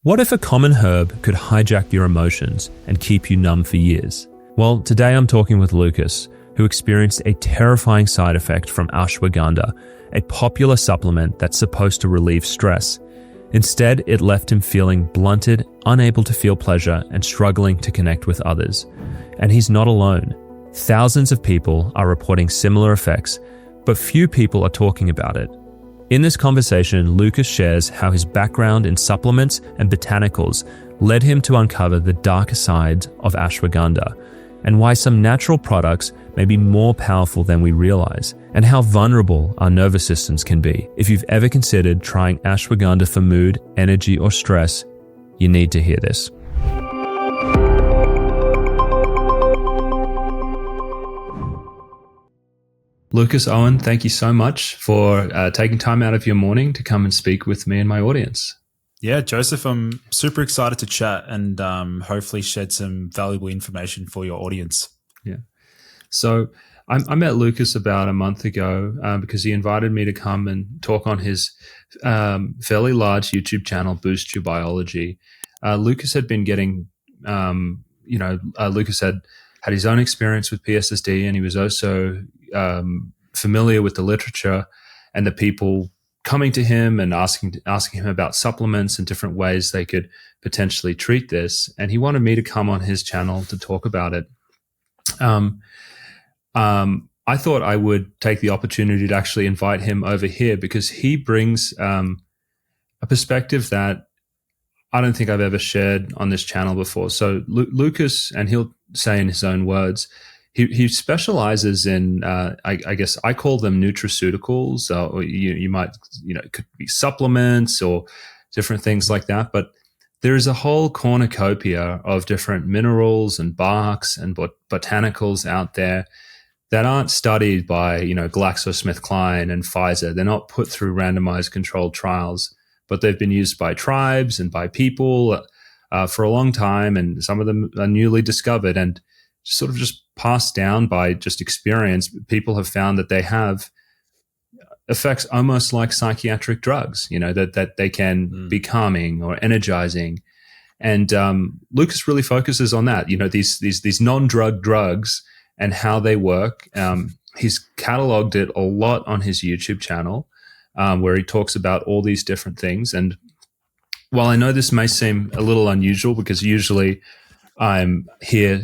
What if a common herb could hijack your emotions and keep you numb for years? Well, today I'm talking with Lucas, who experienced a terrifying side effect from ashwagandha, a popular supplement that's supposed to relieve stress. Instead, it left him feeling blunted, unable to feel pleasure, and struggling to connect with others. And he's not alone. Thousands of people are reporting similar effects, but few people are talking about it. In this conversation, Lucas shares how his background in supplements and botanicals led him to uncover the darker sides of ashwagandha, and why some natural products may be more powerful than we realize, and how vulnerable our nervous systems can be. If you've ever considered trying ashwagandha for mood, energy, or stress, you need to hear this. Lucas Aoun, thank you so much for taking time out of your morning to come and speak with me and my audience. Yeah, Joseph, I'm super excited to chat and hopefully shed some valuable information for your audience. Yeah. So I met Lucas about a month ago because he invited me to come and talk on his fairly large YouTube channel, Boost Your Biology. Lucas had been getting, Lucas had his own experience with PSSD, and he was also familiar with the literature and the people coming to him and asking him about supplements and different ways they could potentially treat this. And he wanted me to come on his channel to talk about it. I thought I would take the opportunity to actually invite him over here because he brings a perspective that I don't think I've ever shared on this channel before. So Lucas, and he'll say in his own words, he specializes in, I guess I call them nutraceuticals, or you might, it could be supplements or different things like that. But there is a whole cornucopia of different minerals and barks and botanicals out there that aren't studied by, GlaxoSmithKline and Pfizer. They're not put through randomized controlled trials, but they've been used by tribes and by people for a long time. And some of them are newly discovered and sort of just passed down by just experience. People have found that they have effects almost like psychiatric drugs, that they can be calming or energizing. And Lucas really focuses on that, these non-drug drugs and how they work. He's cataloged it a lot on his YouTube channel, where he talks about all these different things. And while I know this may seem a little unusual because usually I'm here,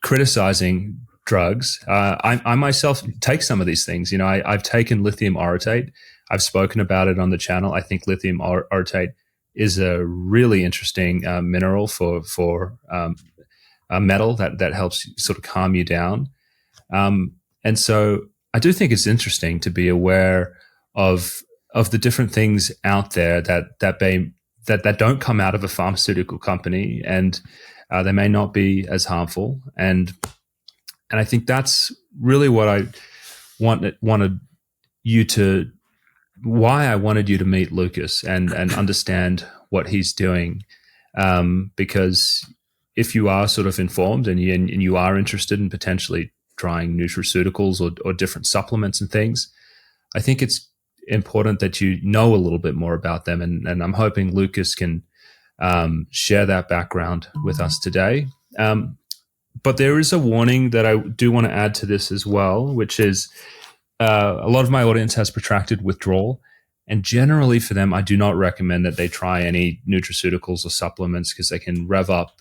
criticizing drugs, I myself take some of these things. I've taken lithium orotate. I've spoken about it on the channel. I think lithium orotate is a really interesting mineral for a metal that helps sort of calm you down. And so I do think it's interesting to be aware of the different things out there that don't come out of a pharmaceutical company, and they may not be as harmful. And I think that's really what I wanted you to, why I wanted you to meet Lucas and understand what he's doing. Because if you are sort of informed and you are interested in potentially trying nutraceuticals or different supplements and things, I think it's important that you know a little bit more about them. And I'm hoping Lucas can share that background with us today. But there is a warning that I do want to add to this as well, which is a lot of my audience has protracted withdrawal. And generally for them, I do not recommend that they try any nutraceuticals or supplements because they can rev up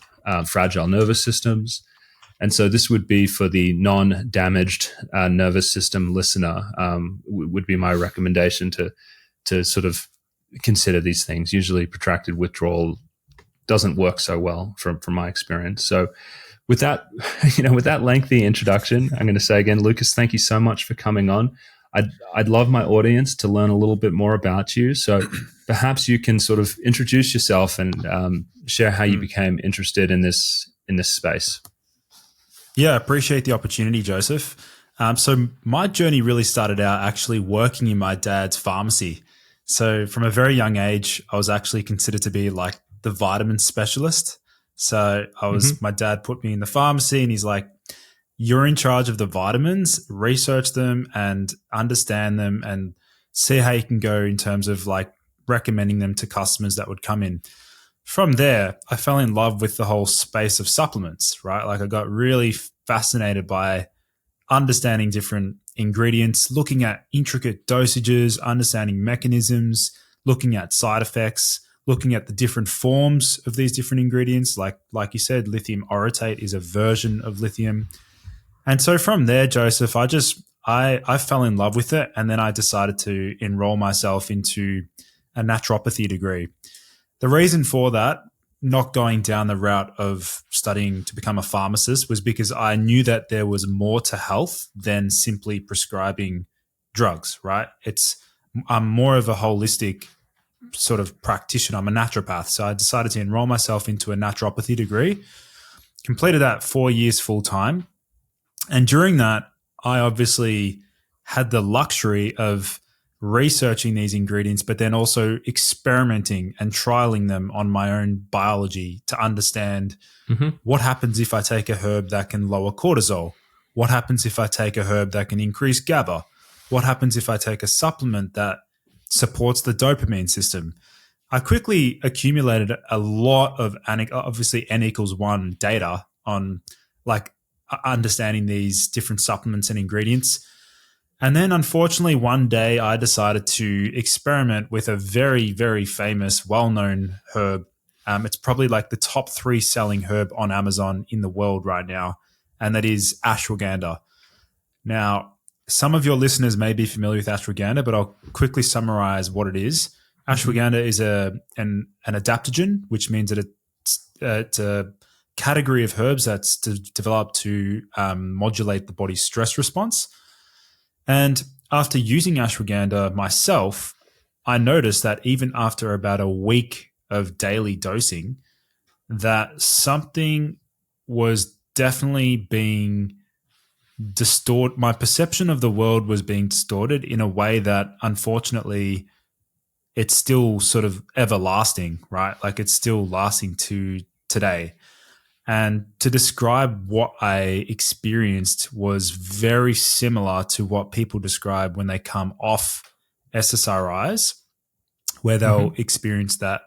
fragile nervous systems. And so this would be for the non-damaged nervous system listener, would be my recommendation to sort of consider these things. Usually protracted withdrawal doesn't work so well from my experience. So with that, with that lengthy introduction, I'm going to say again, Lucas, thank you so much for coming on. I'd love my audience to learn a little bit more about you. So perhaps you can sort of introduce yourself and share how you became interested in this space. Yeah, I appreciate the opportunity, Joseph. So my journey really started out actually working in my dad's pharmacy. So from a very young age, I was actually considered to be like the vitamin specialist. So my dad put me in the pharmacy and he's like, you're in charge of the vitamins, research them and understand them and see how you can go in terms of like recommending them to customers that would come in. from there, I fell in love with the whole space of supplements, right? Like I got really fascinated by understanding different ingredients, looking at intricate dosages, understanding mechanisms, looking at side effects, looking at the different forms of these different ingredients. Like you said, lithium orotate is a version of lithium. And so from there, Joseph, I fell in love with it, and then I decided to enroll myself into a naturopathy degree. The reason for that, not going down the route of studying to become a pharmacist, was because I knew that there was more to health than simply prescribing drugs, right? I'm more of a holistic sort of practitioner. I'm a naturopath. So I decided to enroll myself into a naturopathy degree, completed that 4 years full time. And during that, I obviously had the luxury of researching these ingredients, but then also experimenting and trialing them on my own biology to understand what happens if I take a herb that can lower cortisol? What happens if I take a herb that can increase GABA? What happens if I take a supplement that supports the dopamine system? I quickly accumulated a lot of, obviously, N=1 data on like understanding these different supplements and ingredients. And then, unfortunately, one day I decided to experiment with a very, very famous, well-known herb. It's probably like the top 3 selling herb on Amazon in the world right now, and that is ashwagandha. Now, some of your listeners may be familiar with ashwagandha, but I'll quickly summarize what it is. Ashwagandha is an adaptogen, which means that it's a category of herbs that's developed to modulate the body's stress response. And after using ashwagandha myself, I noticed that even after about a week of daily dosing, that something was definitely being distorted. My perception of the world was being distorted in a way that, unfortunately, it's still sort of everlasting, right? Like it's still lasting to today. And to describe what I experienced was very similar to what people describe when they come off SSRIs, where they'll experience that,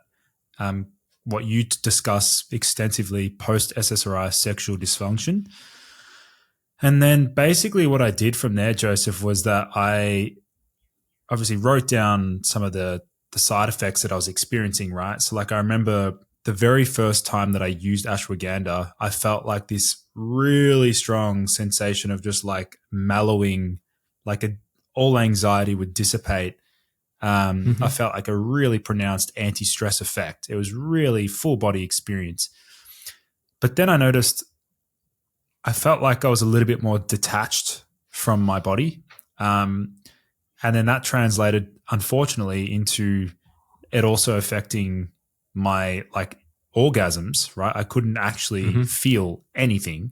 what you discuss extensively, post-SSRI sexual dysfunction. And then basically what I did from there, Joseph, was that I obviously wrote down some of the side effects that I was experiencing, right? So like I remember the very first time that I used ashwagandha, I felt like this really strong sensation of just like mellowing, like all anxiety would dissipate. I felt like a really pronounced anti-stress effect. It was really full body experience. But then I noticed I felt like I was a little bit more detached from my body. And then that translated, unfortunately, into it also affecting my like orgasms, right? I couldn't actually feel anything.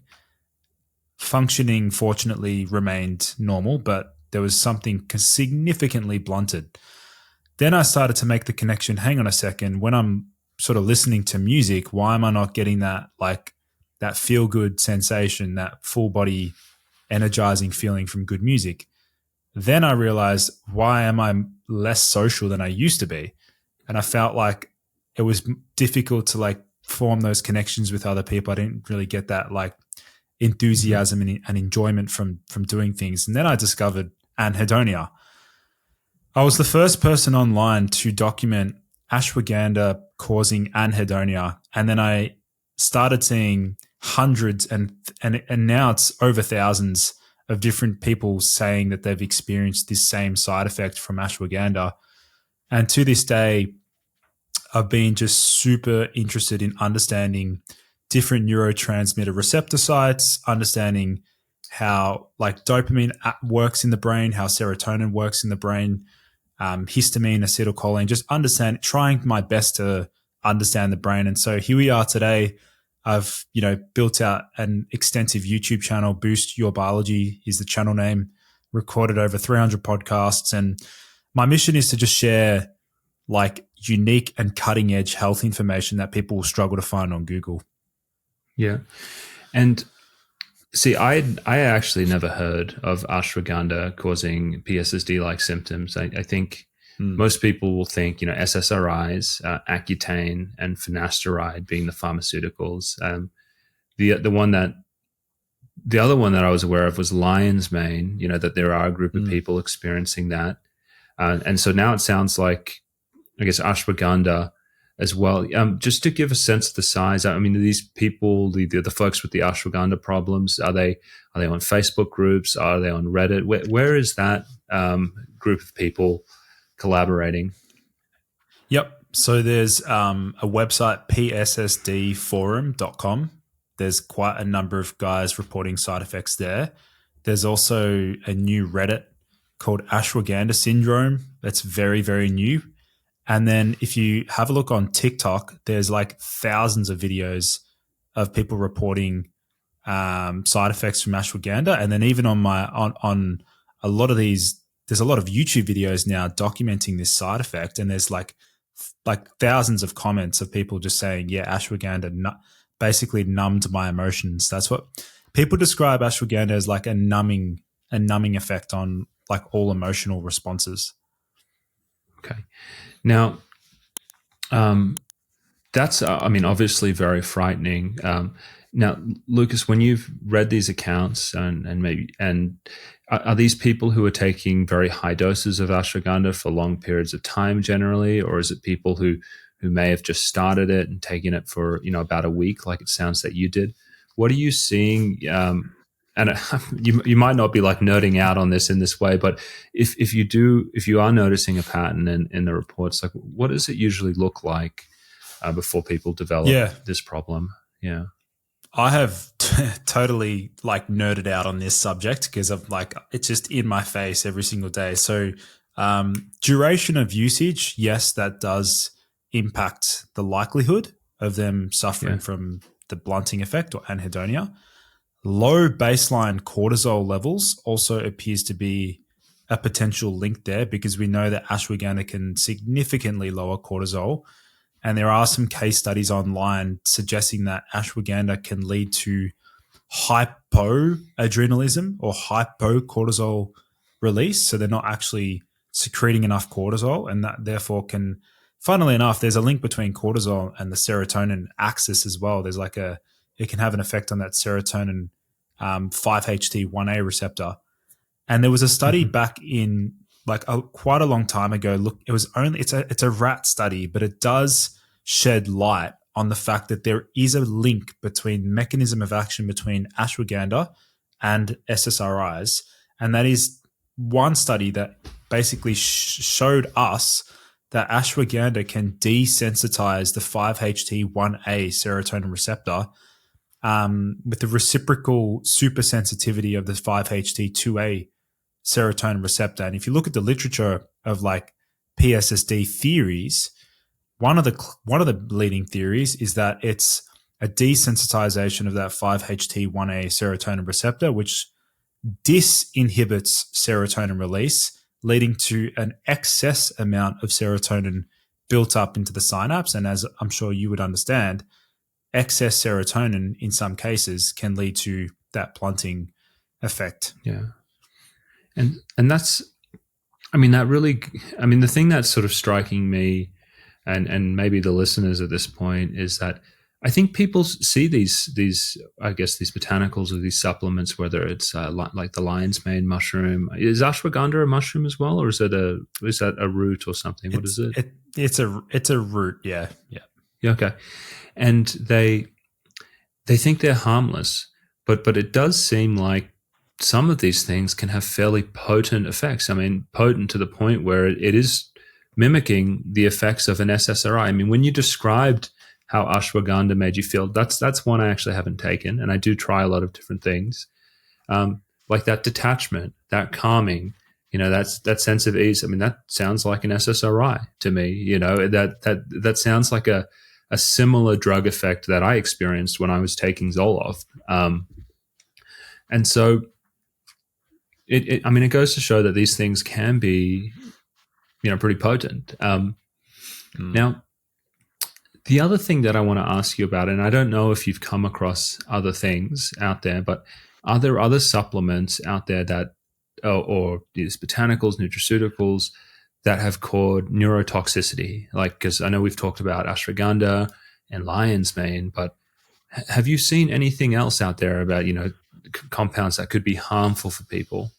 Functioning, fortunately, remained normal, but there was something significantly blunted. Then I started to make the connection, hang on a second, when I'm sort of listening to music, why am I not getting that like that feel-good sensation, that full body energizing feeling from good music? Then I realized, why am I less social than I used to be? And I felt like it was difficult to like form those connections with other people. I didn't really get that like enthusiasm and enjoyment from doing things. And then I discovered anhedonia. I was the first person online to document ashwagandha causing anhedonia. And then I started seeing hundreds and now it's over thousands of different people saying that they've experienced this same side effect from ashwagandha. And to this day, I've been just super interested in understanding different neurotransmitter receptor sites, understanding how like dopamine works in the brain, how serotonin works in the brain, histamine, acetylcholine, just trying my best to understand the brain. And so here we are today. I've, built out an extensive YouTube channel. Boost Your Biology is the channel name. Recorded over 300 podcasts. And my mission is to just share like unique and cutting edge health information that people will struggle to find on Google. Yeah. And see, I actually never heard of ashwagandha causing PSSD-like symptoms. I think most people will think, SSRIs, Accutane, and finasteride being the pharmaceuticals. The other one that I was aware of was lion's mane. That there are a group of people experiencing that, and so now it sounds like, I guess, ashwagandha as well. Just to give a sense of the size, I mean, these people, the folks with the ashwagandha problems, are they on Facebook groups? Are they on Reddit? Where is that group of people collaborating? Yep. So there's a website, PSSDforum.com. There's quite a number of guys reporting side effects there. There's also a new Reddit called Ashwagandha Syndrome. That's very, very new. And then if you have a look on TikTok, there's like thousands of videos of people reporting side effects from ashwagandha. And then even on a lot of these, there's a lot of YouTube videos now documenting this side effect. And there's like thousands of comments of people just saying, yeah, ashwagandha basically numbed my emotions. That's what people describe ashwagandha as, like a numbing effect on like all emotional responses. Okay. Now, that's, obviously very frightening. Now, Lucas, when you've read these accounts and are these people who are taking very high doses of ashwagandha for long periods of time generally, or is it people who may have just started it and taken it for, about a week, like it sounds that you did? What are you seeing? And you might not be like nerding out on this in this way, but if you are noticing a pattern in the reports, like what does it usually look like before people develop this problem? Yeah. I have totally like nerded out on this subject because I'm like, it's just in my face every single day. So duration of usage, yes, that does impact the likelihood of them suffering from the blunting effect or anhedonia. Low baseline cortisol levels also appears to be a potential link there, because we know that ashwagandha can significantly lower cortisol. And there are some case studies online suggesting that ashwagandha can lead to hypoadrenalism or hypocortisol release. So they're not actually secreting enough cortisol, and that therefore can, funnily enough, there's a link between cortisol and the serotonin axis as well. There's it can have an effect on that serotonin 5-HT1A receptor. And there was a study back in quite a long time ago. Look, it's a rat study, but it does shed light on the fact that there is a link between mechanism of action between ashwagandha and SSRIs. And that is one study that basically showed us that ashwagandha can desensitize the 5-HT1A serotonin receptor with the reciprocal supersensitivity of the 5-HT2A serotonin receptor. And if you look at the literature of like PSSD theories, one of the leading theories is that it's a desensitization of that 5-HT1A serotonin receptor, which disinhibits serotonin release, leading to an excess amount of serotonin built up into the synapse. And as I'm sure you would understand, excess serotonin in some cases can lead to that blunting effect. Yeah. And that's, the thing that's sort of striking me and maybe the listeners at this point is that I think people see these botanicals or these supplements, whether it's like the lion's mane mushroom. Is ashwagandha a mushroom as well, or is that a root or something? What is it? It's a root. Yeah. Okay. And they think they're harmless, but it does seem like some of these things can have fairly potent effects. I mean, potent to the point where it is mimicking the effects of an SSRI. I mean, when you described how ashwagandha made you feel, that's one I actually haven't taken, and I do try a lot of different things, like that detachment, that calming, that sense of ease. I mean, that sounds like an SSRI to me. That sounds like a similar drug effect that I experienced when I was taking Zoloft. And so it goes to show that these things can be, pretty potent. Now, the other thing that I want to ask you about, and I don't know if you've come across other things out there, but are there other supplements out there that, or these botanicals, nutraceuticals, that have caused neurotoxicity? Like, because I know we've talked about ashwagandha and lion's mane, but have you seen anything else out there about, compounds that could be harmful for people?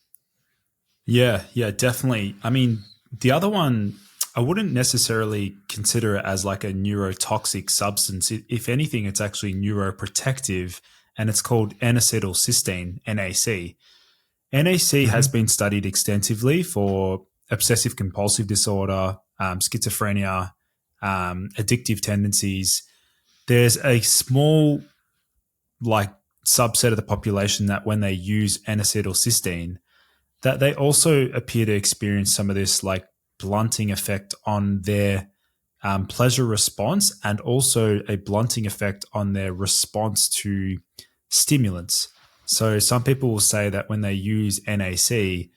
Yeah, definitely. I mean, the other one, I wouldn't necessarily consider it as like a neurotoxic substance. If anything, it's actually neuroprotective, and it's called N-acetylcysteine, NAC. NAC has been studied extensively for obsessive compulsive disorder, schizophrenia, addictive tendencies. There's a small like subset of the population that when they use N-acetylcysteine, that they also appear to experience some of this like blunting effect on their pleasure response, and also a blunting effect on their response to stimulants. So some people will say that when they use NAC,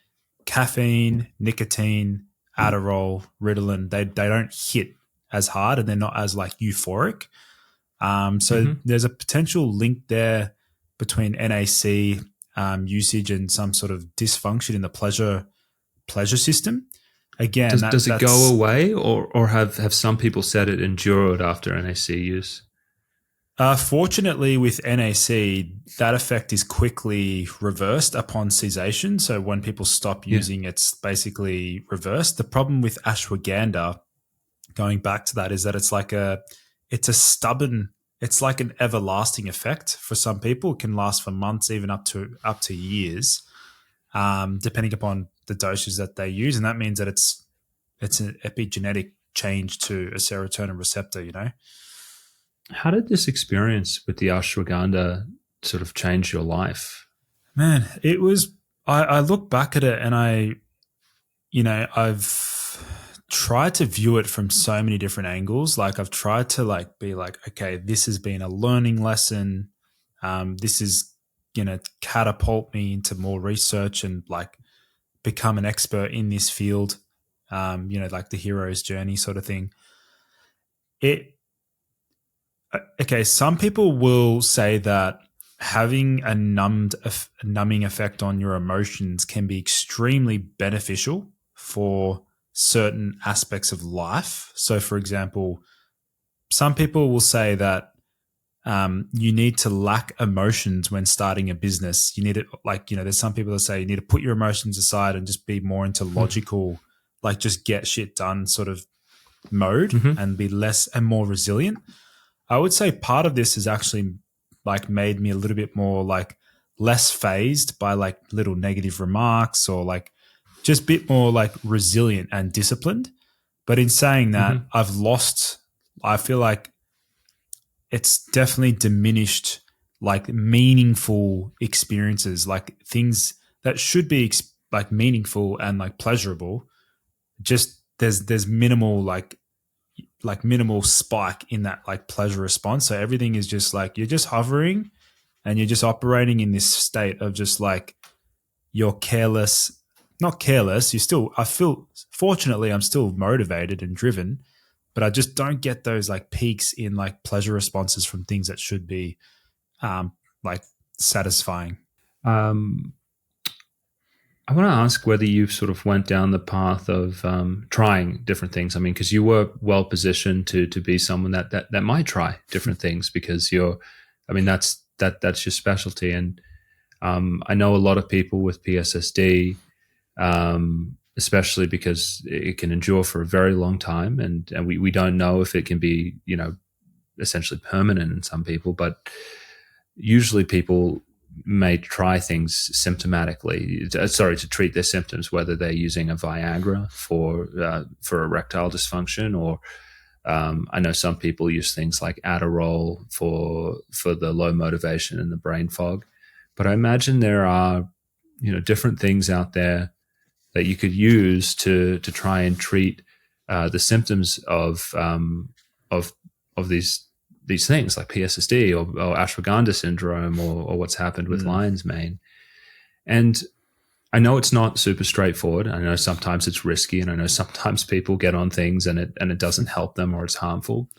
caffeine, nicotine, Adderall, Ritalin, they don't hit as hard and they're not as like euphoric. So there's a potential link there between NAC usage and some sort of dysfunction in the pleasure system. Again, does it go away, or have some people said it endured after NAC use? Fortunately, with NAC, that effect is quickly reversed upon cessation. So when people stop using, it's basically reversed. The problem with ashwagandha, going back to that, is that it's like it's like an everlasting effect for some people. It can last for months, even up to years, depending upon the doses that they use. And that means that it's an epigenetic change to a serotonin receptor, How did this experience with the ashwagandha sort of change your life? Man, it was, I look back at it and I've tried to view it from so many different angles. Like I've tried to like be like, okay, this has been a learning lesson. This is going to catapult me into more research and like become an expert in this field. Like the hero's journey sort of thing. Okay, some people will say that having a numbing effect on your emotions can be extremely beneficial for certain aspects of life. So, for example, some people will say that you need to lack emotions when starting a business. You need to, there's some people that say you need to put your emotions aside and just be more into logical, like just get shit done sort of mode and be less and more resilient. I would say part of this has actually like made me a little bit more like less phased by like little negative remarks, or like just a bit more like resilient and disciplined. But in saying that, I feel like it's definitely diminished like meaningful experiences, like things that should be like meaningful and like pleasurable. Just there's minimal like minimal spike in that like pleasure response. So everything is just like you're just hovering and you're just operating in this state of just like you're careless, not careless. I feel fortunately I'm still motivated and driven, but I just don't get those like peaks in like pleasure responses from things that should be like satisfying. I want to ask whether you sort of went down the path of trying different things. I mean, because you were well positioned to be someone that might try different things, because that's your specialty. And I know a lot of people with PSSD, especially because it can endure for a very long time, and we don't know if it can be essentially permanent in some people, but usually people may try things symptomatically, to treat their symptoms, whether they're using a Viagra for erectile dysfunction, or I know some people use things like Adderall for the low motivation and the brain fog. But I imagine there are different things out there that you could use to try and treat the symptoms of these things like PSSD or Ashwagandha syndrome or what's happened with lion's mane. And I know it's not super straightforward. I know sometimes it's risky, and I know sometimes people get on things and it doesn't help them, or it's harmful.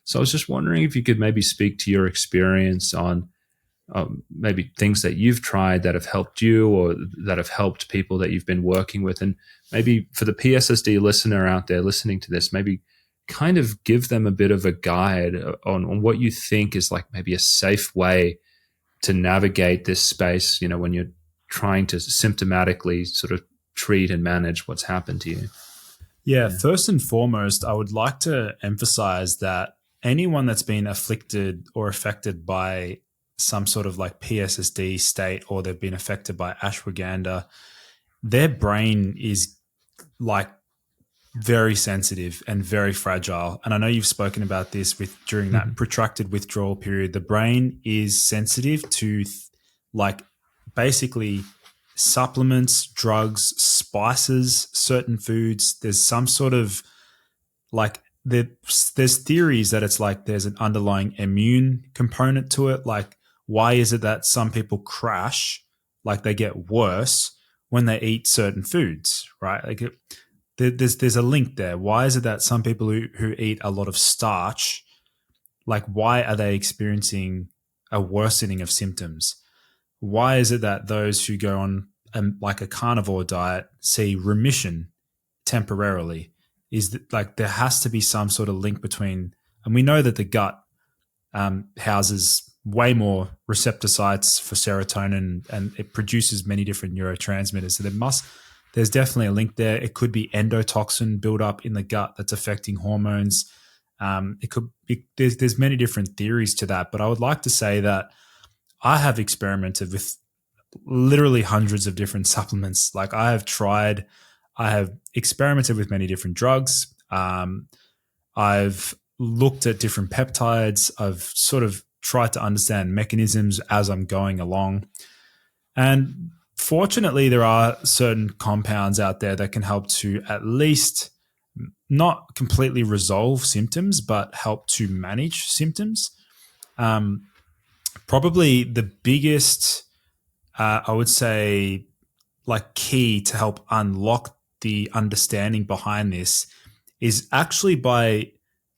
So I was just wondering if you could maybe speak to your experience on maybe things that you've tried that have helped you or that have helped people that you've been working with. And maybe for the PSSD listener out there listening to this, maybe kind of give them a bit of a guide on what you think is like maybe a safe way to navigate this space, when you're trying to symptomatically sort of treat and manage what's happened to you. Yeah, first and foremost, I would like to emphasize that anyone that's been afflicted or affected by some sort of like PSSD state, or they've been affected by ashwagandha, their brain is like very sensitive and very fragile. And I know you've spoken about this during that protracted withdrawal period. The brain is sensitive to like basically supplements, drugs, spices, certain foods. There's some sort of like there's theories that it's like there's an underlying immune component to it. Like, why is it that some people crash, like they get worse when they eat certain foods, right? Like there's a link there. Why is it that some people who eat a lot of starch, like why are they experiencing a worsening of symptoms? Why is it that those who go on like a carnivore diet see remission temporarily? Is that like there has to be some sort of link between, and we know that the gut houses way more receptor sites for serotonin and it produces many different neurotransmitters. So there's definitely a link there. It could be endotoxin buildup in the gut that's affecting hormones. It could be, there's many different theories to that, but I would like to say that I have experimented with literally hundreds of different supplements. Like I have experimented with many different drugs. I've looked at different peptides. I've sort of tried to understand mechanisms as I'm going along. And fortunately, there are certain compounds out there that can help to at least not completely resolve symptoms, but help to manage symptoms. Probably the biggest, I would say, like key to help unlock the understanding behind this is actually by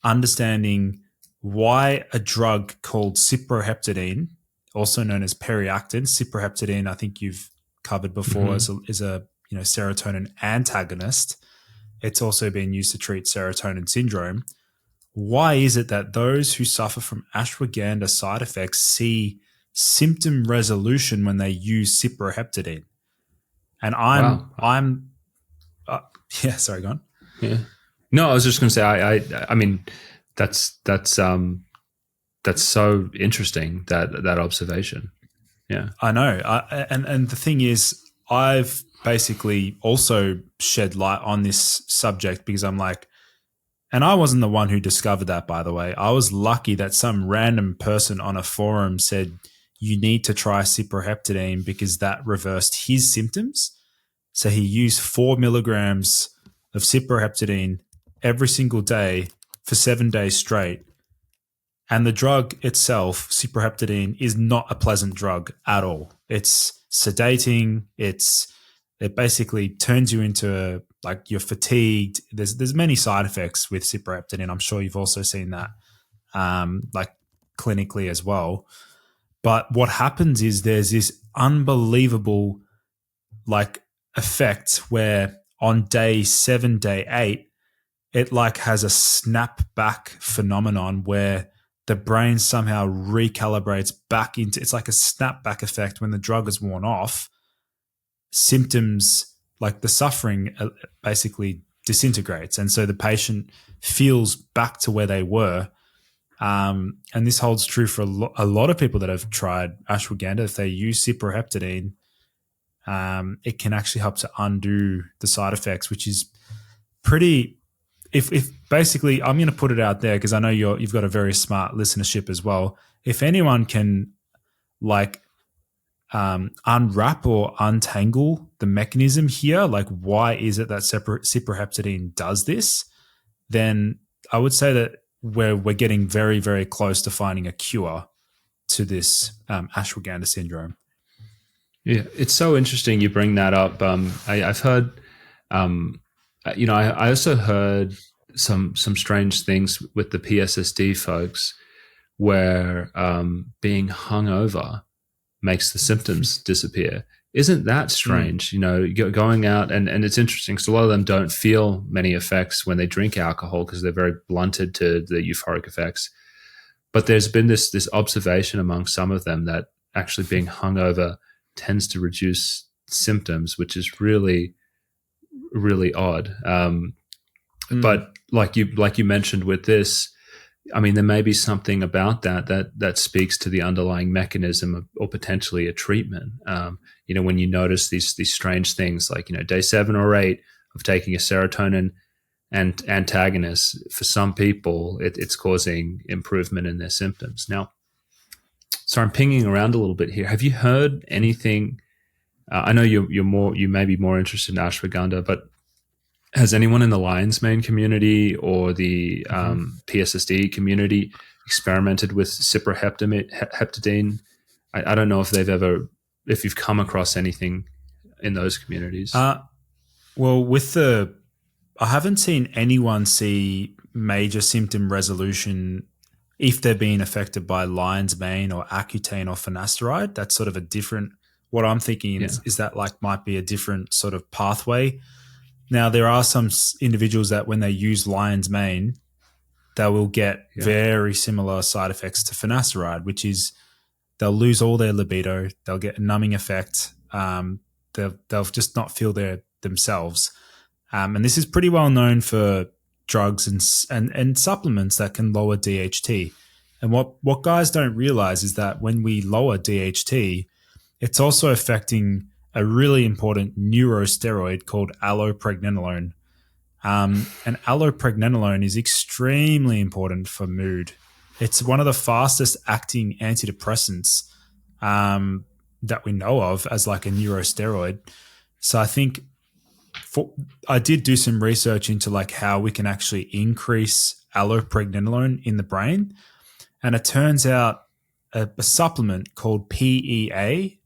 understanding why a drug called cyproheptadine, also known as periactin, cyproheptadine, I think you've covered before, is a serotonin antagonist. It's also been used to treat serotonin syndrome. Why is it that those who suffer from ashwagandha side effects see symptom resolution when they use cyproheptadine? And sorry, go on. Yeah. No, I was just going to say, I mean, that's so interesting, that observation. Yeah, I know. And the thing is, I've basically also shed light on this subject because I'm like, and I wasn't the one who discovered that, by the way. I was lucky that some random person on a forum said, you need to try cyproheptadine because that reversed his symptoms. So he used 4 milligrams of cyproheptadine every single day for 7 days straight. And the drug itself, cyproheptadine, is not a pleasant drug at all. It's sedating. It basically turns you into like you're fatigued. There's many side effects with cyproheptadine. I'm sure you've also seen that like clinically as well. But what happens is there's this unbelievable like effect where on day 7, day 8, it like has a snapback phenomenon where the brain somehow recalibrates back into, it's like a snapback effect when the drug is worn off. Symptoms like the suffering basically disintegrates. And so the patient feels back to where they were. And this holds true for a lot of people that have tried ashwagandha. If they use cyproheptadine, it can actually help to undo the side effects, which is pretty. If basically, I'm going to put it out there because I know you've got a very smart listenership as well. If anyone can like unwrap or untangle the mechanism here, like why is it that cyproheptadine does this, then I would say that we're getting very, very close to finding a cure to this ashwagandha syndrome. Yeah, it's so interesting you bring that up. I've heard, I also heard some strange things with the PSSD folks where being hungover makes the symptoms disappear. Isn't that strange? Going out and it's interesting because a lot of them don't feel many effects when they drink alcohol because they're very blunted to the euphoric effects. But there's been this observation among some of them that actually being hungover tends to reduce symptoms, which is really, really odd. But like you mentioned with this, I mean, there may be something about that speaks to the underlying mechanism or potentially a treatment. When you notice these strange things like, day 7 or 8 of taking a serotonin and antagonist, for some people, it's causing improvement in their symptoms. Now, so I'm pinging around a little bit here. Have you heard anything? I know you may be more interested in ashwagandha, but has anyone in the lion's mane community or the PSSD community experimented with cyproheptadine? I don't know if you've come across anything in those communities. Well, I haven't seen anyone see major symptom resolution if they're being affected by lion's mane or Accutane or finasteride. That's sort of a different. What I'm thinking is that might be a different sort of pathway. Now, there are some individuals that when they use lion's mane, they will get very similar side effects to finasteride, which is they'll lose all their libido, they'll get a numbing effect, they'll just not feel themselves. And this is pretty well known for drugs and supplements that can lower DHT. And what guys don't realize is that when we lower DHT, it's also affecting a really important neurosteroid called allopregnanolone. And allopregnanolone is extremely important for mood. It's one of the fastest acting antidepressants that we know of as a neurosteroid. So I think I did do some research into how we can actually increase allopregnanolone in the brain. And it turns out a supplement called PEA,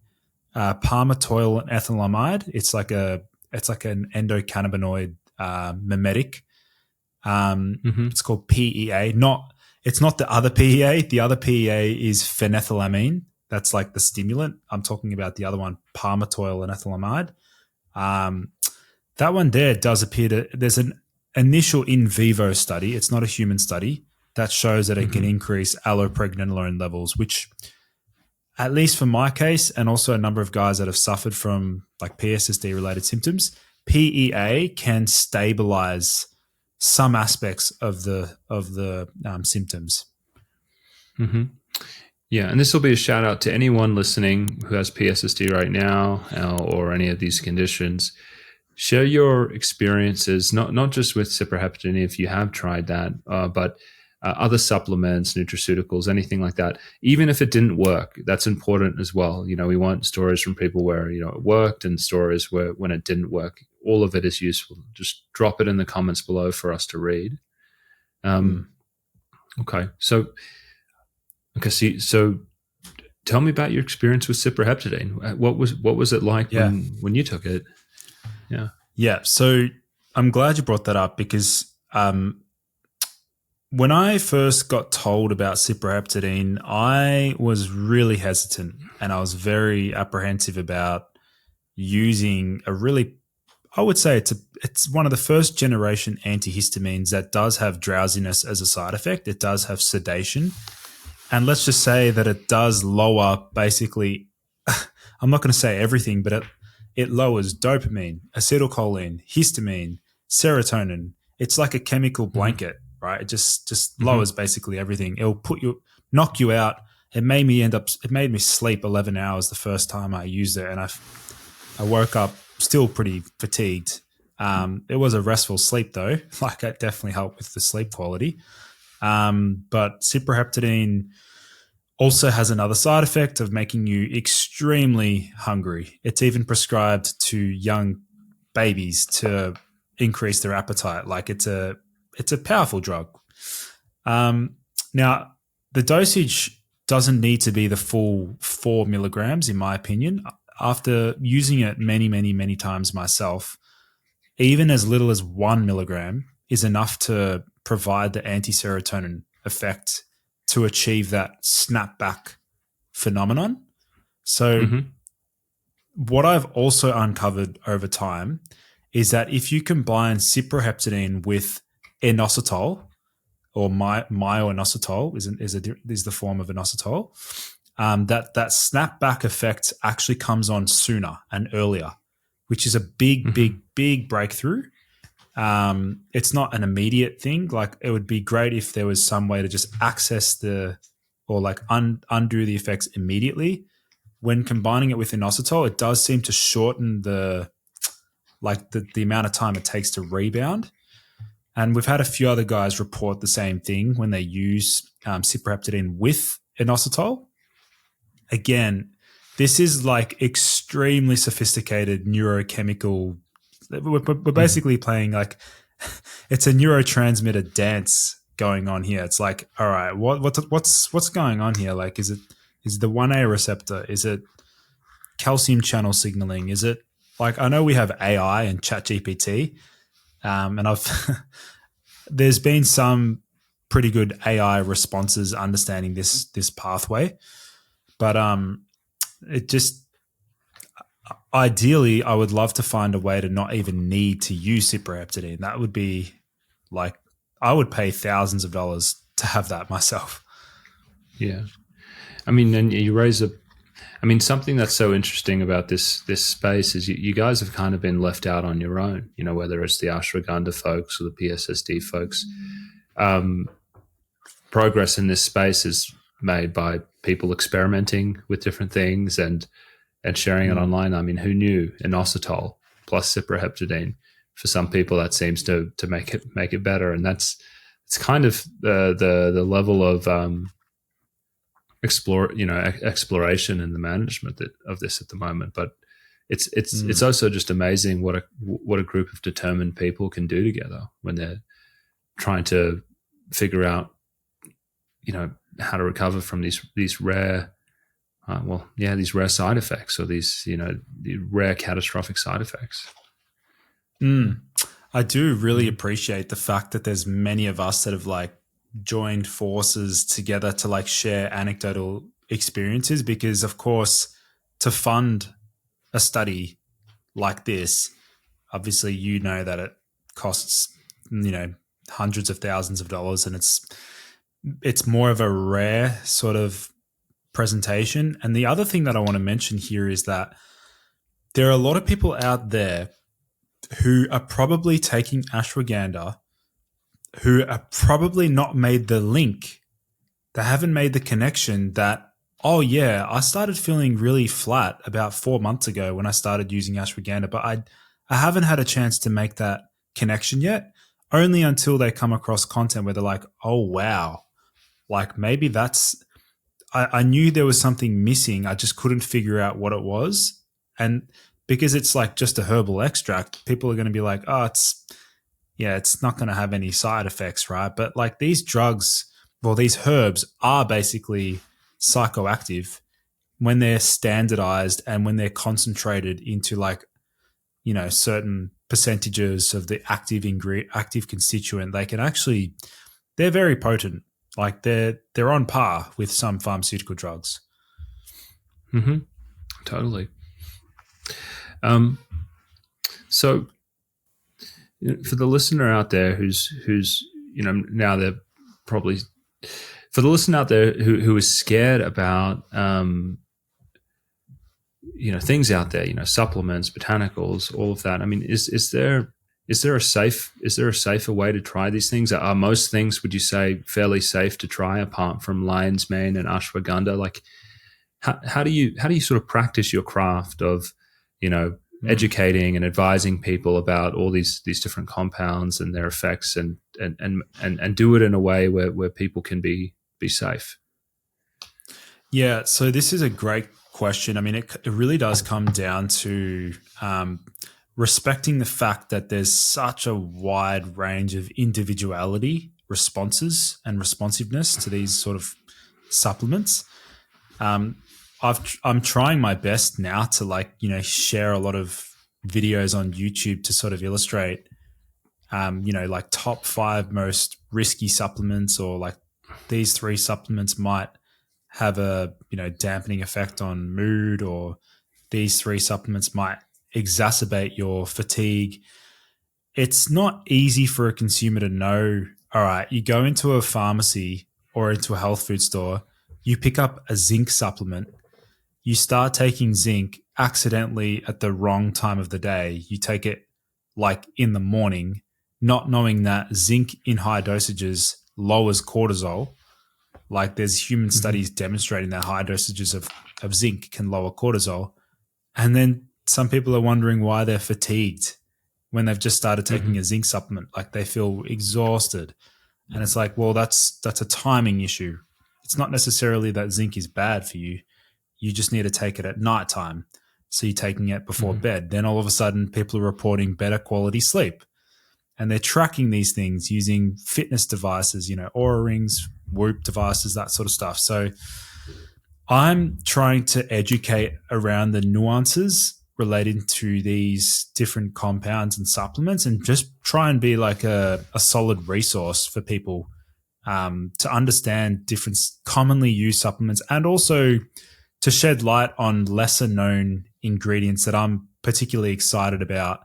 palmitoyl ethylamide. It's like an endocannabinoid mimetic. It's called PEA. It's not the other PEA. The other PEA is phenethylamine. That's like the stimulant. I'm talking about the other one, palmitoyl and ethylamide. That one there does appear to. There's an initial in vivo study. It's not a human study that shows that it can increase allopregnanolone levels, which, at least for my case, and also a number of guys that have suffered from PSSD-related symptoms, PEA can stabilize some aspects of the symptoms. Mm-hmm. Yeah, and this will be a shout out to anyone listening who has PSSD right now or any of these conditions. Share your experiences, not just with cyproheptadine if you have tried that, but other supplements, nutraceuticals, anything like that. Even if it didn't work, that's important as well. We want stories from people where it worked and stories where when it didn't work. All of it is useful. Just drop it in the comments below for us to read. Okay, so tell me about your experience with cyproheptadine. What was it like when you took it? Yeah. So I'm glad you brought that up because when I first got told about cyproheptadine, I was really hesitant and I was very apprehensive about using I would say it's one of the first generation antihistamines that does have drowsiness as a side effect. It does have sedation. And let's just say that it does lower basically, I'm not going to say everything, but it lowers dopamine, acetylcholine, histamine, serotonin. It's like a chemical blanket, right? It just lowers basically everything. It'll knock you out. It made me sleep 11 hours the first time I used it. And I woke up still pretty fatigued. It was a restful sleep though. It definitely helped with the sleep quality. But cyproheptadine also has another side effect of making you extremely hungry. It's even prescribed to young babies to increase their appetite. It's a powerful drug. Now, the dosage doesn't need to be the full 4 milligrams, in my opinion. After using it many, many, many times myself, even as little as 1 milligram is enough to provide the anti-serotonin effect to achieve that snapback phenomenon. So Mm-hmm. what I've also uncovered over time is that if you combine cyproheptadine with inositol, or myo-inositol is the form of inositol, that snapback effect actually comes on sooner and earlier, which is a big, Mm-hmm. big, big breakthrough. It's not an immediate thing. Like, it would be great if there was some way to just access or like undo the effects immediately. When combining it with inositol, it does seem to shorten the amount of time it takes to rebound. And we've had a few other guys report the same thing when they use cyproheptadine with inositol. Again, this is like extremely sophisticated neurochemical. We're basically playing like it's a neurotransmitter dance going on here. It's like, all right, what's going on here? Like, is the 1A receptor? Is it calcium channel signaling? Is it like, I know we have AI and ChatGPT, and I've there's been some pretty good AI responses understanding this pathway, but it just, ideally, I would love to find a way to not even need to use cyproheptadine. That would be like, I would pay thousands of dollars to have that myself. Yeah. I mean, and you raise something that's so interesting about this space is you guys have kind of been left out on your own, whether it's the Ashwagandha folks or the PSSD folks. Progress in this space is made by people experimenting with different things and sharing it online. I mean, who knew inositol plus cyproheptadine? For some people, that seems to make it better, and it's kind of the level of exploration and the management of this at the moment. But it's also just amazing what a group of determined people can do together when they're trying to figure out how to recover from these rare these rare side effects, or these the rare catastrophic side effects. I do really appreciate the fact that there's many of us that have like joined forces together to like share anecdotal experiences, because of course, to fund a study like this, obviously that it costs hundreds of thousands of dollars, and it's more of a rare sort of presentation. And the other thing that I want to mention here is that there are a lot of people out there who are probably taking ashwagandha, who are probably not made the link. They haven't made the connection that, oh yeah, I started feeling really flat about 4 months ago when I started using ashwagandha, but I haven't had a chance to make that connection yet, only until they come across content where they're like, oh wow, like maybe I knew there was something missing. I just couldn't figure out what it was. And because it's like just a herbal extract, people are going to be like, oh, it's not going to have any side effects, right? But like these drugs, these herbs are basically psychoactive when they're standardized and when they're concentrated into like, certain percentages of the active constituent. They can actually, they're very potent. Like they're on par with some pharmaceutical drugs. Mm-hmm. Totally. So for the listener out there who's now they're probably, for the listener out there who is scared about things out there, supplements, botanicals, all of that. I mean, is there a safer way to try these things? Are most things, would you say, fairly safe to try apart from lion's mane and ashwagandha? Like, how do you sort of practice your craft of, educating and advising people about all these different compounds and their effects, and do it in a way where people can be safe? Yeah, so this is a great question. I mean, it really does come down to respecting the fact that there's such a wide range of individuality, responses, and responsiveness to these sort of supplements. I'm trying my best now to share a lot of videos on YouTube to sort of illustrate, like top 5 most risky supplements, or like these 3 supplements might have a dampening effect on mood, or these 3 supplements might exacerbate your fatigue. It's not easy for a consumer to know. All right, you go into a pharmacy or into a health food store, you pick up a zinc supplement, you start taking zinc accidentally at the wrong time of the day. You take it like in the morning, not knowing that zinc in high dosages lowers cortisol. Like there's human studies demonstrating that high dosages of zinc can lower cortisol. And then some people are wondering why they're fatigued when they've just started taking a zinc supplement. Like they feel exhausted. And it's like, well, that's a timing issue. It's not necessarily that zinc is bad for you. You just need to take it at nighttime. So you're taking it before bed. Then all of a sudden people are reporting better quality sleep. And they're tracking these things using fitness devices, Oura rings, Whoop devices, that sort of stuff. So I'm trying to educate around the nuances relating to these different compounds and supplements, and just try and be like a solid resource for people to understand different commonly used supplements, and also to shed light on lesser known ingredients that I'm particularly excited about.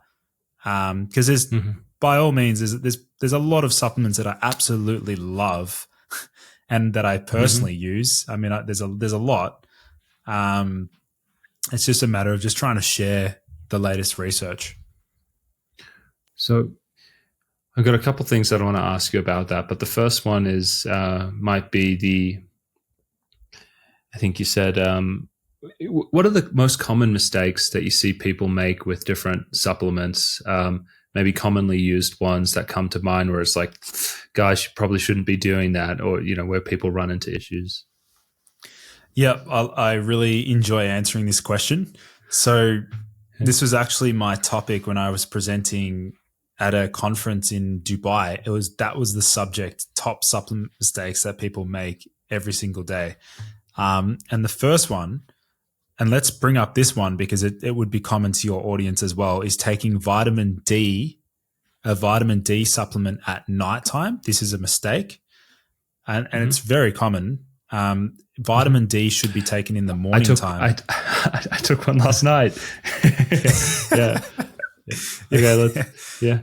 Because there's, by all means, there's a lot of supplements that I absolutely love and that I personally use. I mean, there's a lot. It's just a matter of just trying to share the latest research. So I've got a couple things that I want to ask you about that, but the first one is might be I think you said, what are the most common mistakes that you see people make with different supplements? Maybe commonly used ones that come to mind where it's like, guys, you probably shouldn't be doing that, or, where people run into issues. Yeah, I really enjoy answering this question. So this was actually my topic when I was presenting at a conference in Dubai. That was the subject, top supplement mistakes that people make every single day. And the first one, and let's bring up this one because it would be common to your audience as well, is taking a vitamin D supplement at nighttime. This is a mistake. And it's very common. Vitamin D should be taken in the morning time. I took one last night. Yeah. Okay. Yeah.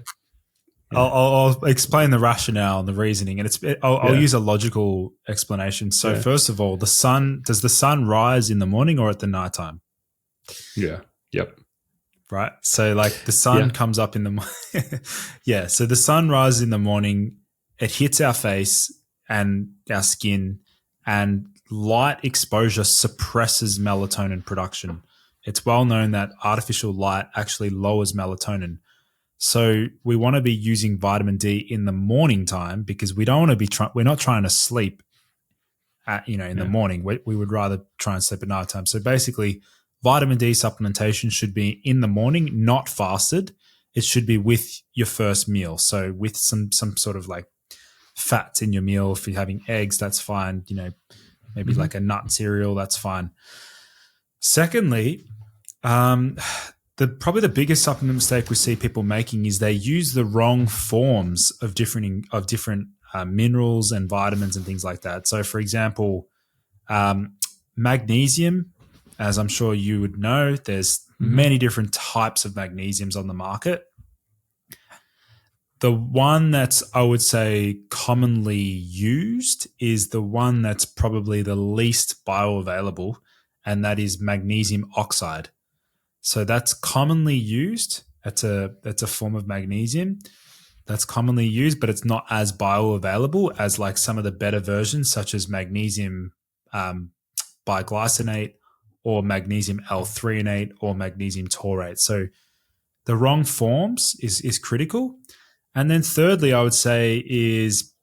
I'll explain the rationale and the reasoning, and I'll use a logical explanation. So first of all, does the sun rise in the morning or at the nighttime? Yeah. Yep. Right. So like the sun comes up in the morning. Yeah. So the sun rises in the morning, it hits our face and our skin, and light exposure suppresses melatonin production. It's well known that artificial light actually lowers melatonin. So we want to be using vitamin D in the morning time because we don't want to be we're not trying to sleep in the morning. We would rather try and sleep at nighttime. So basically vitamin D supplementation should be in the morning, not fasted. It should be with your first meal. So with some sort of like fats in your meal. If you're having eggs, that's fine. Maybe like a nut cereal, that's fine. Secondly, probably the biggest supplement mistake we see people making is they use the wrong forms of different minerals and vitamins and things like that. So, for example, magnesium, as I'm sure you would know, there's many different types of magnesiums on the market. The one that's, I would say, commonly used is the one that's probably the least bioavailable, and that is magnesium oxide. So that's commonly used. That's a form of magnesium that's commonly used, but it's not as bioavailable as like some of the better versions, such as magnesium biglycinate or magnesium L-threonate or magnesium taurate. So the wrong forms is critical. And then thirdly, I would say is,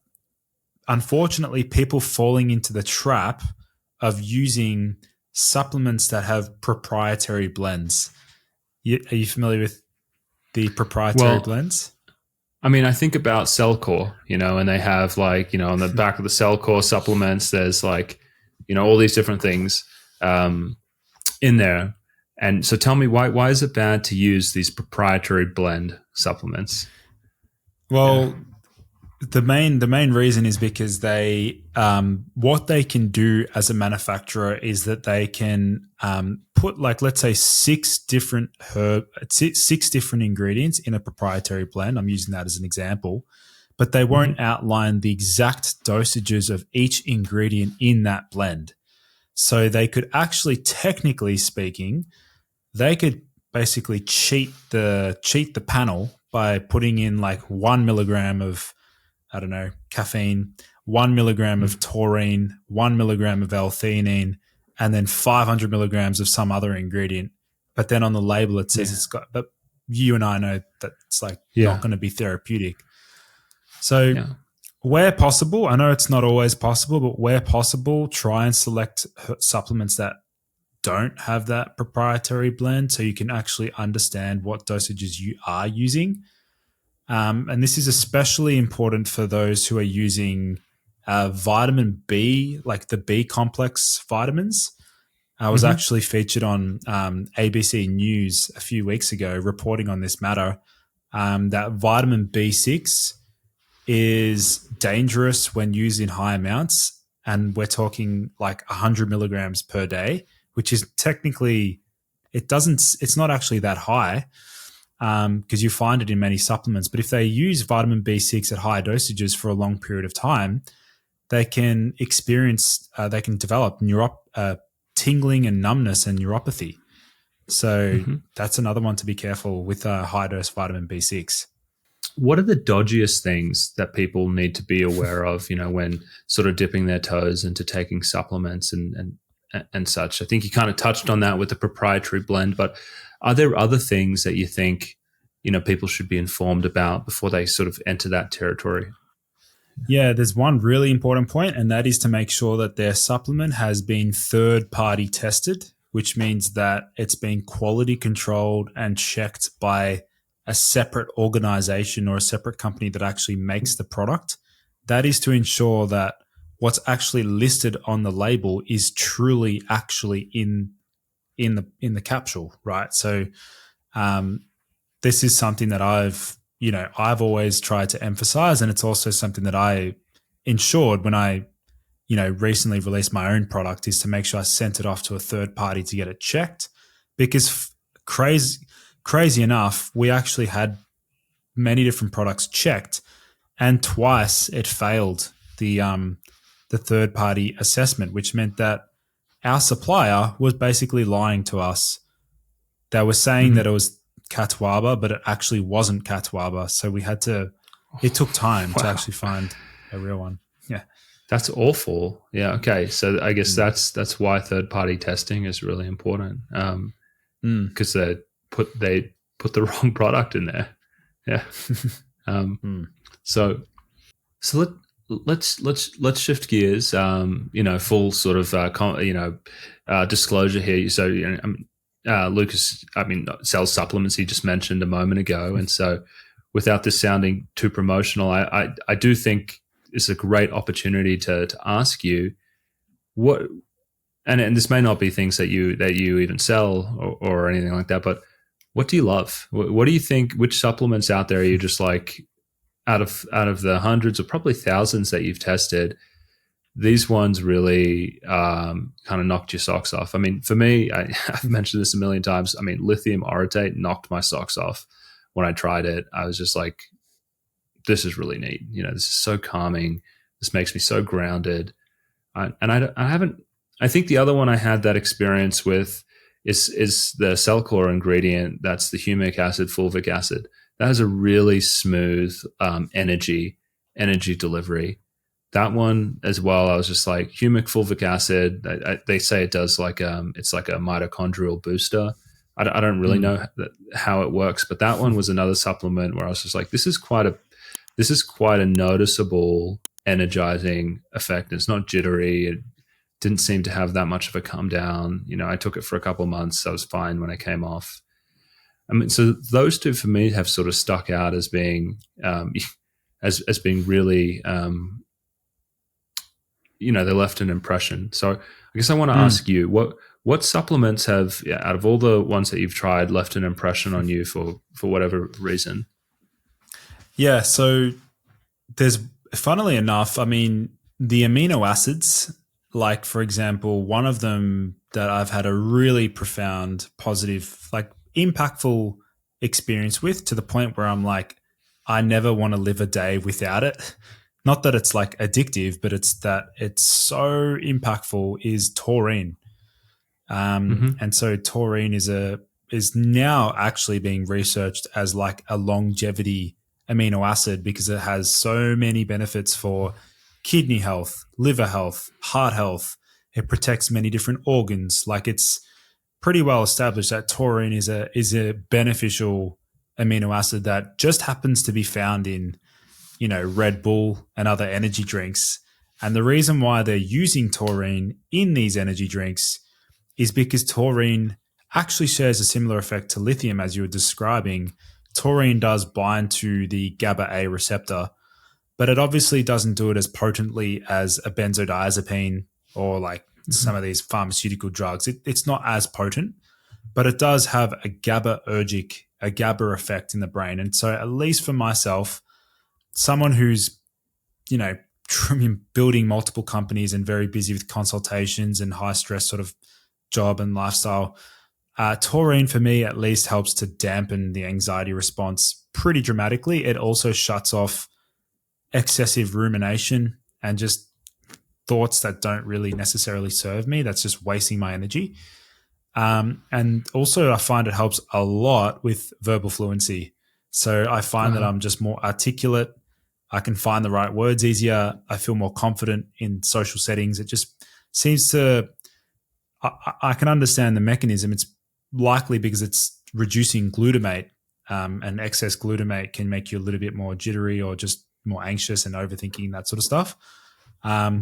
unfortunately, people falling into the trap of using supplements that have proprietary blends. Are you familiar with the proprietary blends? I mean, I think about Cellcore, and they have like, on the back of the Cellcore supplements, there's like, all these different things in there. And so tell me, why is it bad to use these proprietary blend supplements? Well, the main reason is because they what they can do as a manufacturer is that they can put, like, let's say six different ingredients in a proprietary blend. I'm using that as an example, but they won't outline the exact dosages of each ingredient in that blend. So they could actually, technically speaking, they could basically cheat the panel by putting in like 1 milligram of, I don't know, caffeine, 1 milligram of taurine, 1 milligram of L-theanine, and then 500 milligrams of some other ingredient. But then on the label it says it's got, but you and I know that it's like not going to be therapeutic. So where possible, I know it's not always possible, but where possible, try and select supplements that don't have that proprietary blend so you can actually understand what dosages you are using. And this is especially important for those who are using vitamin B, like the B complex vitamins. I was actually featured on ABC News a few weeks ago reporting on this matter, that vitamin B6 is dangerous when used in high amounts. And we're talking like 100 milligrams per day, which is technically, it's not actually that high, because you find it in many supplements. But if they use vitamin B6 at high dosages for a long period of time, they can develop tingling and numbness and neuropathy. So that's another one to be careful with high dose vitamin B6. What are the dodgiest things that people need to be aware of, when sort of dipping their toes into taking supplements and such? I think you kind of touched on that with the proprietary blend, but are there other things that you think, people should be informed about before they sort of enter that territory? Yeah, there's one really important point, and that is to make sure that their supplement has been third-party tested, which means that it's been quality controlled and checked by a separate organization or a separate company that actually makes the product. That is to ensure that what's actually listed on the label is truly actually in the capsule, right? So this is something that I've always tried to emphasize, and it's also something that I ensured when I recently released my own product, is to make sure I sent it off to a third party to get it checked, because crazy enough, we actually had many different products checked, and twice it failed the third party assessment, which meant that our supplier was basically lying to us. They were saying that it was Catawba, but it actually wasn't Catawba. So it took time to actually find a real one. Yeah. That's awful. Yeah. Okay. So I guess that's why third party testing is really important. Because they put the wrong product in there. Yeah. So let's shift gears. Full sort of disclosure here. So Lucas, sells supplements, he just mentioned a moment ago, and so without this sounding too promotional, I do think it's a great opportunity to ask you what, and this may not be things that you even sell or anything like that, but what do you love? What do you think? Which supplements out there are you just like, out of the hundreds or probably thousands that you've tested, these ones really kind of knocked your socks off? I mean, for me, I've mentioned this a million times. I mean, lithium orotate knocked my socks off when I tried it. I was just like, this is really neat. This is so calming. This makes me so grounded. I think the other one I had that experience with is the Cellcore ingredient. That's the humic acid, fulvic acid. That has a really smooth energy delivery. That one as well, I was just like, humic fulvic acid, they say it does it's like a mitochondrial booster. I don't really know how it works, but that one was another supplement where I was just like, this is quite a noticeable energizing effect. It's not jittery. It didn't seem to have that much of a come down. I took it for a couple of months. I was fine when I came off. I mean, so those two for me have sort of stuck out as being, as being really, they left an impression. So I guess I want to ask you, what supplements have, out of all the ones that you've tried, left an impression on you for whatever reason? Yeah. So there's funnily enough, I mean, the amino acids, like for example, one of them that I've had a really profound, positive, like impactful experience with, to the point where I'm like, I never want to live a day without it. Not that it's like addictive, but it's that it's so impactful, is taurine. Mm-hmm. And so taurine is now actually being researched as like a longevity amino acid, because it has so many benefits for kidney health, liver health, heart health. It protects many different organs. Like, it's pretty well established that taurine is a beneficial amino acid that just happens to be found in, Red Bull and other energy drinks. And the reason why they're using taurine in these energy drinks is because taurine actually shares a similar effect to lithium, as you were describing. Taurine does bind to the GABA A receptor, but it obviously doesn't do it as potently as a benzodiazepine or like some of these pharmaceutical drugs. It's not as potent, but it does have a GABA effect in the brain. And so, at least for myself, someone who's, building multiple companies and very busy with consultations and high stress sort of job and lifestyle, taurine for me at least helps to dampen the anxiety response pretty dramatically. It also shuts off excessive rumination and just thoughts that don't really necessarily serve me. That's just wasting my energy. And also, I find it helps a lot with verbal fluency. So I find that I'm just more articulate. I can find the right words easier. I feel more confident in social settings. It just seems to, I can understand the mechanism. It's likely because it's reducing glutamate, and excess glutamate can make you a little bit more jittery or just more anxious and overthinking, that sort of stuff.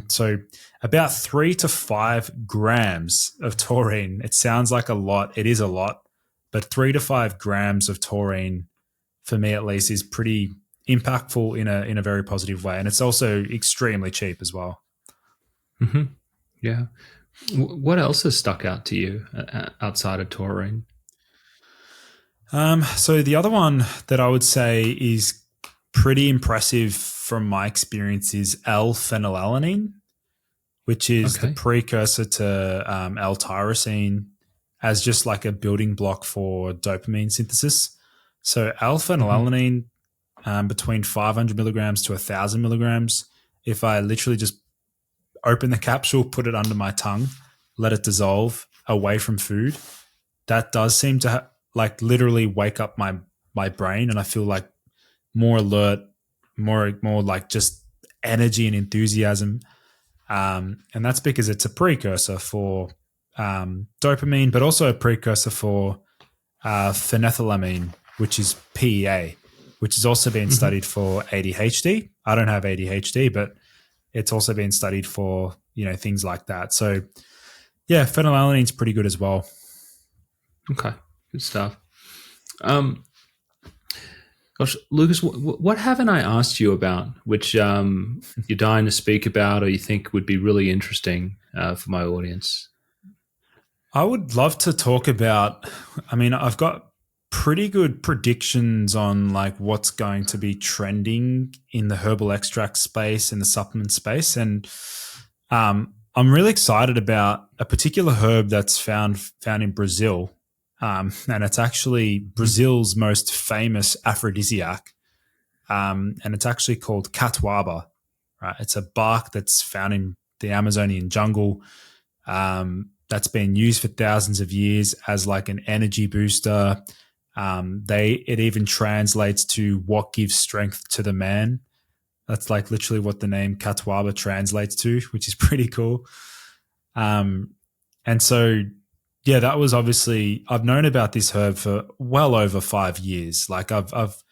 So about 3 to 5 grams of taurine. It sounds like a lot. It is a lot, but 3 to 5 grams of taurine, for me at least, is pretty impactful in a very positive way. And it's also extremely cheap as well. Mm-hmm. Yeah. What else has stuck out to you outside of taurine? So the other one that I would say is pretty impressive from my experience is L-phenylalanine, which is the precursor to L-tyrosine, as just like a building block for dopamine synthesis. So L-phenylalanine, between 500 milligrams to 1,000 milligrams, if I literally just open the capsule, put it under my tongue, let it dissolve away from food, that does seem to like literally wake up my brain, and I feel like more alert, more like just energy and enthusiasm. And that's because it's a precursor for dopamine, but also a precursor for phenethylamine, which is PEA, which has also been studied for ADHD. I don't have ADHD, but it's also been studied for, things like that. So yeah, phenylalanine is pretty good as well. Okay, good stuff. Gosh, Lucas, what haven't I asked you about, which you're dying to speak about, or you think would be really interesting for my audience? I would love to talk about, I've got pretty good predictions on like what's going to be trending in the herbal extract space and the supplement space. And I'm really excited about a particular herb that's found in Brazil. And it's actually Brazil's most famous aphrodisiac. And it's actually called catuaba, right? It's a bark that's found in the Amazonian jungle. That's been used for thousands of years as like an energy booster. It even translates to what gives strength to the man. That's like literally what the name catuaba translates to, which is pretty cool. And so, yeah, that was obviously, I've known about this herb for well over 5 years. Like I've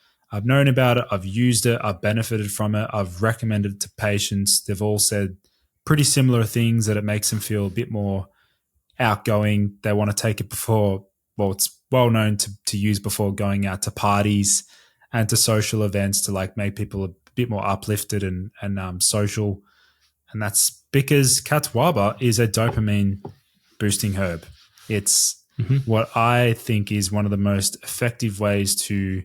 known about it. I've used it. I've benefited from it. I've recommended it to patients. They've all said pretty similar things, that it makes them feel a bit more outgoing. They want to take it before, it's well known to use before going out to parties and to social events, to like make people a bit more uplifted and social. And that's because catuaba is a dopamine boosting herb. It's what I think is one of the most effective ways to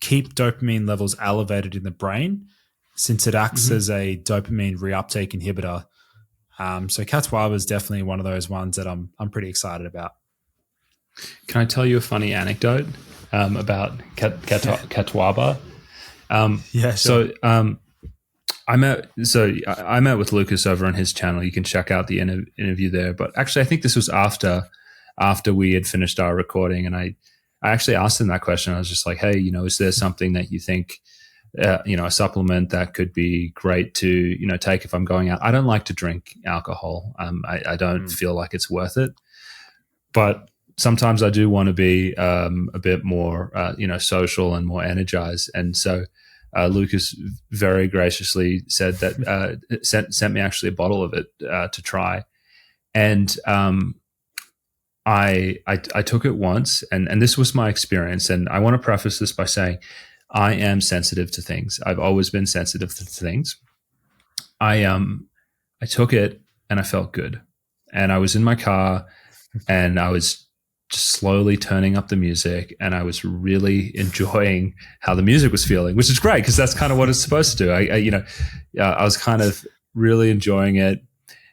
keep dopamine levels elevated in the brain. since it acts as a dopamine reuptake inhibitor. So Catwaba is definitely one of those ones that I'm pretty excited about. Can I tell you a funny anecdote about Catwaba? Yeah, sure. I met with Lucas over on his channel. You can check out the interview there. But actually, I think this was after we had finished our recording, and I actually asked him that question. I was just like, hey, is there something that you think, a supplement that could be great to, take if I'm going out? I don't like to drink alcohol. I don't feel like it's worth it. But sometimes I do want to be a bit more, social and more energized. And so Lucas very graciously said that sent me actually a bottle of it to try, and I took it once, and this was my experience. And I want to preface this by saying I am sensitive to things. I've always been sensitive to things. I took it and I felt good, and I was in my car and I was just slowly turning up the music, and I was really enjoying how the music was feeling, which is great because that's kind of what it's supposed to do. I was kind of really enjoying it,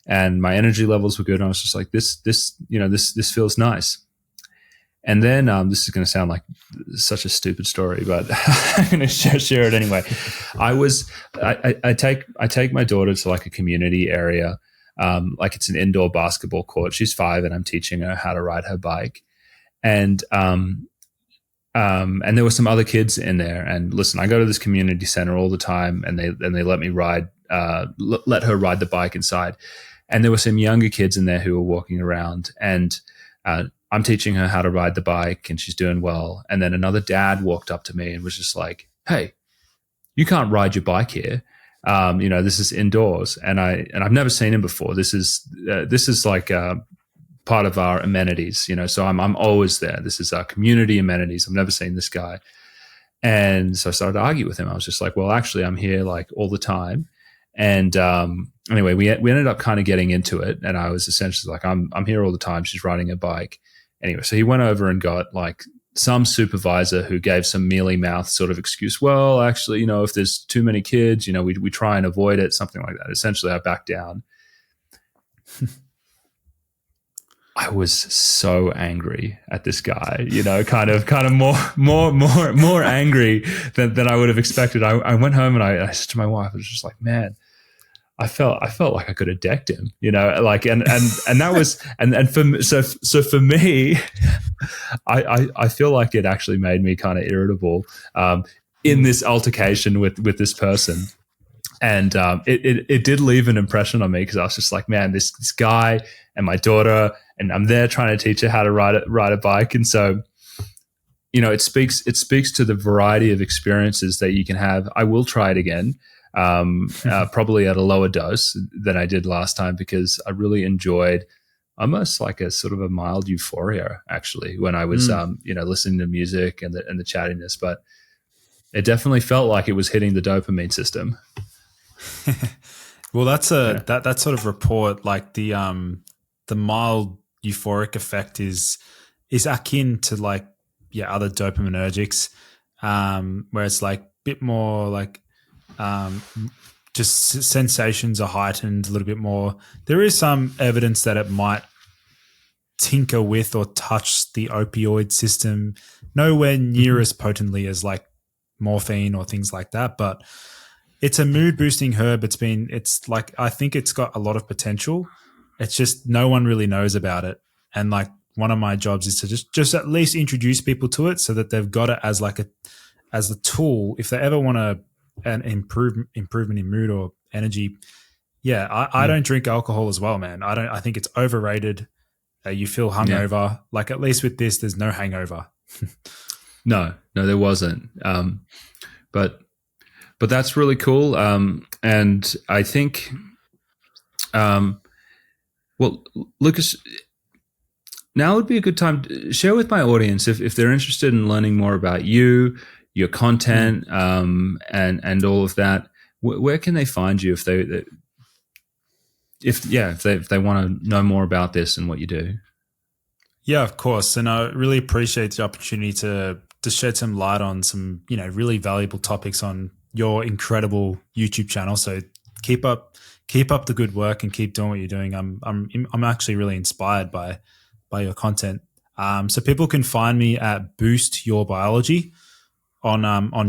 and my energy levels were good. And I was just like, this feels nice. And then this is going to sound like such a stupid story, but I'm going to share it anyway. I take my daughter to like a community area, like it's an indoor basketball court. She's 5, and I'm teaching her how to ride her bike. And there were some other kids in there. And listen, I go to this community center all the time, and they let me let her ride the bike inside. And there were some younger kids in there who were walking around, and I'm teaching her how to ride the bike, and she's doing well. And then another dad walked up to me and was just like, "Hey, you can't ride your bike here. This is indoors." And I've never seen him before. This is like part of our amenities, so I'm always there. This is our community amenities. I've never seen this guy. And so I started to argue with him. I was just like, well, actually I'm here like all the time. And anyway, we ended up kind of getting into it, and I was essentially like, I'm here all the time. She's riding a bike. Anyway, so he went over and got like some supervisor who gave some mealy mouth sort of excuse. Well, actually, if there's too many kids, we try and avoid it, something like that. Essentially, I backed down. I was so angry at this guy, kind of more angry than I would have expected. I went home and I said to my wife, I was just like, man, I felt like I could have decked him, like, and that was, and for me, I feel like it actually made me kind of irritable, in this altercation with this person. And it did leave an impression on me, because I was just like, man, this guy and my daughter, and I'm there trying to teach her how to ride a bike. And so, it speaks to the variety of experiences that you can have. I will try it again, probably at a lower dose than I did last time, because I really enjoyed almost like a sort of a mild euphoria, actually, when I was listening to music and the chattiness. But it definitely felt like it was hitting the dopamine system. Well, that's that sort of report, like the mild euphoric effect is akin to like other dopaminergics, where it's like a bit more like just sensations are heightened a little bit more. There is some evidence that it might tinker with or touch the opioid system, nowhere near as potently as like morphine or things like that, but it's a mood boosting herb. It's like, I think it's got a lot of potential. It's just no one really knows about it. And like, one of my jobs is to just at least introduce people to it, so that they've got it as like as a tool if they ever want an improvement in mood or energy. Yeah, I don't drink alcohol as well, man. I think it's overrated. You feel hungover. Yeah. Like, at least with this, there's no hangover. No, there wasn't. But that's really cool. And I think, well, Lucas, now would be a good time to share with my audience if they're interested in learning more about you, your content, and all of that. Where can they find you if they want to know more about this and what you do? Yeah, of course. And I really appreciate the opportunity to shed some light on some, really valuable topics on your incredible YouTube channel. So keep up the good work and keep doing what you're doing. I'm actually really inspired by your content. So people can find me at Boost Your Biology on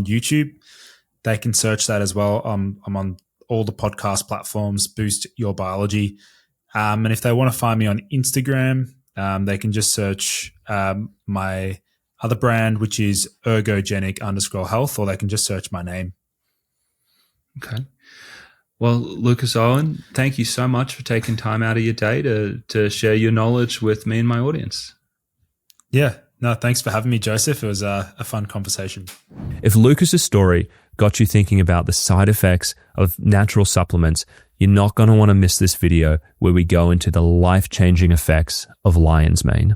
YouTube. They can search that as well. I'm on all the podcast platforms, Boost Your Biology. And if they want to find me on Instagram, they can just search my other brand, which is ergogenic_health, or they can just search my name. Okay. Well, Lucas Aoun, thank you so much for taking time out of your day to share your knowledge with me and my audience. Yeah. No, thanks for having me, Joseph. It was a fun conversation. If Lucas's story got you thinking about the side effects of natural supplements, you're not going to want to miss this video where we go into the life-changing effects of lion's mane.